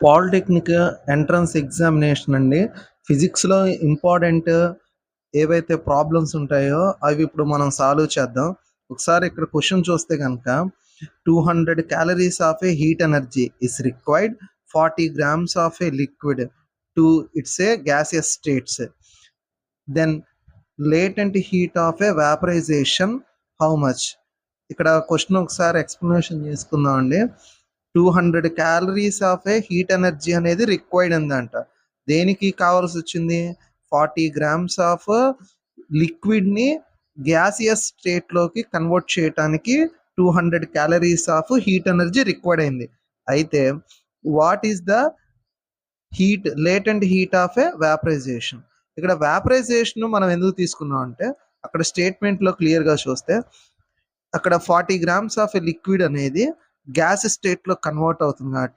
Polytechnic entrance examination అండి. ఫిజిక్స్‌లో important ఏవైతే ప్రాబ్లమ్స్ ఉంటాయో అవి ఇప్పుడు మనం సాల్వ్ చేద్దాం. ఒకసారి ఇక్కడ క్వెషన్ చూస్తే గనక 200 calories of a heat energy is required 40 grams of a liquid to its a gaseous states. Then latent heat of a vaporization how much? ఇక్కడ క్వెషన్ ఒకసారి ఎక్స్‌ప్లనేషన్ చేసుకుందాం అండి. 200 calories of a heat energy అనేది required ఉందంట. దేనికి కావాల్సి వచ్చింది? 40 grams of లిక్విడ్‌ని గ్యాసియస్ స్టేట్‌లోకి కన్వర్ట్ చేయటానికి 200 calories of heat energy required అయింది. అయితే what is the latent heat of a vaporisation? ఇక్కడ వేపరైజేషన్ మనం ఎందుకు తీసుకున్నాం అంటే అక్కడ స్టేట్మెంట్లో క్లియర్గా చూస్తే అక్కడ 40 గ్రామ్స్ ఆఫ్ లిక్విడ్ అనేది గ్యాస్ స్టేట్లో కన్వర్ట్ అవుతుంది కాబట్టి